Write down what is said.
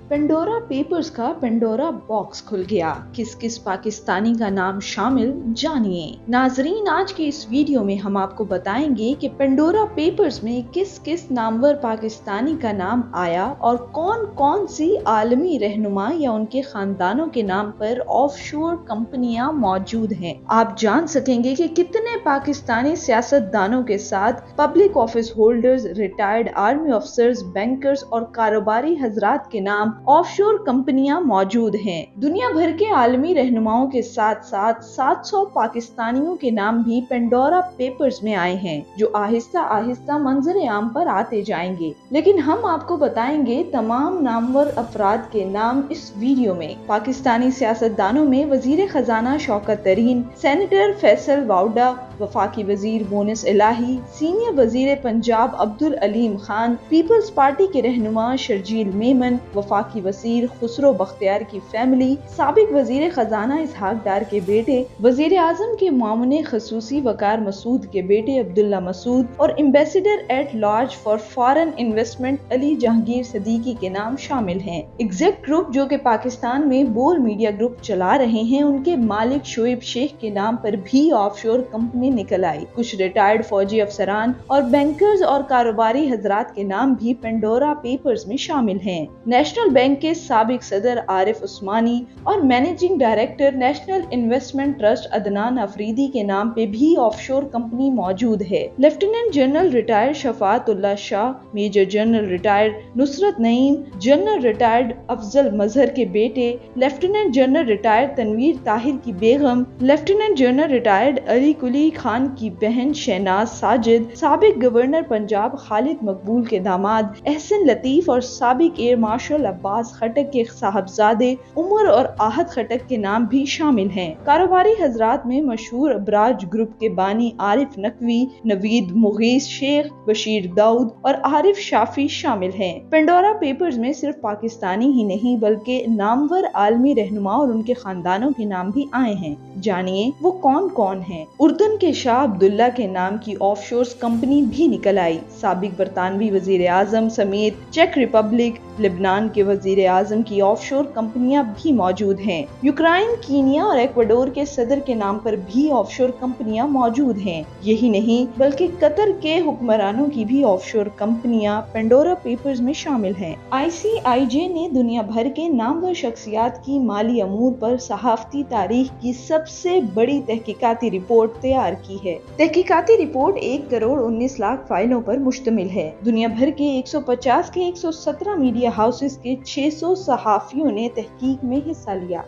Pandora papers का Pandora box खुल गया, किस किस पाकिस्तानी का नाम शामिल, जानिए। नाजरीन, आज के इस वीडियो में हम आपको बताएंगे कि पेंडोरा पेपर्स में किस किस नामवर पाकिस्तानी का नाम आया और कौन कौन सी आलमी रहनुमा या उनके खानदानों के नाम पर ऑफशोर कंपनियां मौजूद हैं। आप जान सकेंगे कि कितने पाकिस्तानी सियासतदानों के साथ public office holders, retired army officers, bankers और कारोबारी हजरात के नाम ऑफशोर कंपनियां मौजूद हैं। दुनिया भर के आलमी रहनुमाओं के साथ साथ 700 पाकिस्तानियों के नाम भी पेंडोरा पेपर्स में आए हैं, जो आहिस्ता आहिस्ता मंजर आम पर आते जाएंगे। लेकिन हम आपको बताएंगे तमाम नामवर अफराद के नाम इस वीडियो में। पाकिस्तानी सियासतदानों में वजीर खजाना शौकत तरीन, सेनेटर फैसल वाउडा, वफाकी वजीर मोनिस इलाही, सीनियर वजीर पंजाब अब्दुल अलीम खान, पीपल्स पार्टी के रहनुमा शर्जील मेमन, वफाकी वजीर खुसरो बख्तियार की फैमिली, साबिक वजीर खजाना इसहाक डार के बेटे, वजीर आजम के मामून खसूसी वकार मसूद के बेटे अब्दुल्ला मसूद और ambassador at large for foreign investment Ali Jahangir Siddiqui के नाम शामिल हैं। एग्जेक्ट ग्रुप, जो कि पाकिस्तान में बोल मीडिया ग्रुप चला रहे हैं, उनके मालिक शोएब शेख के नाम पर भी ऑफशोर कंपनी निकल आई। कुछ रिटायर्ड फौजी अफसरान और बैंकर्स और कारोबारी हजरात के नाम भी पेंडोरा पेपर्स में शामिल हैं। नेशनल बैंक के साबिक सदर आरिफ उस्मानी और managing director national investment trust Adnan Afridi के नाम पे भी ऑफशोर कंपनी मौजूद है। Lieutenant general retired Shafaatullah Shah, major general retired Nusrat Naeem, general retired Afzal Mazhar के बेटे, lieutenant general retired Tanveer Tahir की बेगम, lieutenant general retired Ali Quli Khan की बहन शहनाज साजिद, साबिक गवर्नर पंजाब खालिद मकबूल के दामाद एहसन लतीफ और साबिक एयर मार्शल अब्बास खटक के साहबजादे उमर और आहद खटक के नाम भी शामिल हैं। कारोबारी हजरात में मशहूर अबराज ग्रुप के बानी आरिफ नकवी, नवीद मुगीस शेख, बशीर दाऊद और आरिफ शाफी शामिल हैं। पेंडोरा पेपर्स में सिर्फ पाकिस्तानी ही नहीं बल्कि नामवर आलमी रहनुमा और उनके खानदानों के नाम भी आए हैं। जानिए वो कौन कौन हैं। उर्दन के शाह अब्दुल्ला के नाम की ऑफशोर कंपनी भी निकल आई। साबिक बरतानवी वजीर आजम समेत चेक रिपब्लिक, लेबनान के वजीर आजम की ऑफशोर कंपनियां भी मौजूद हैं। यूक्रेन, कीनिया और इक्वाडोर के सदर के नाम पर भी ऑफशोर कंपनियां मौजूद हैं। यही नहीं बल्कि कतर के हुक्मरानों की भी ऑफशोर कंपनियां पेंडोरा पेपर्स में शामिल हैं। ICIJ ने दुनिया भर के नामवर शख्सियात की माली अमूर पर सहाफती तारीख की सबसे बड़ी तहकीकाती रिपोर्ट तैयार की है। तहकीकाती रिपोर्ट 1 करोड़ 19 लाख फाइलों पर मुश्तमिल है। दुनिया भर के 150 के 117 मीडिया हाउसेस के 600 सहाफियों ने तहकीक में हिस्सा लिया।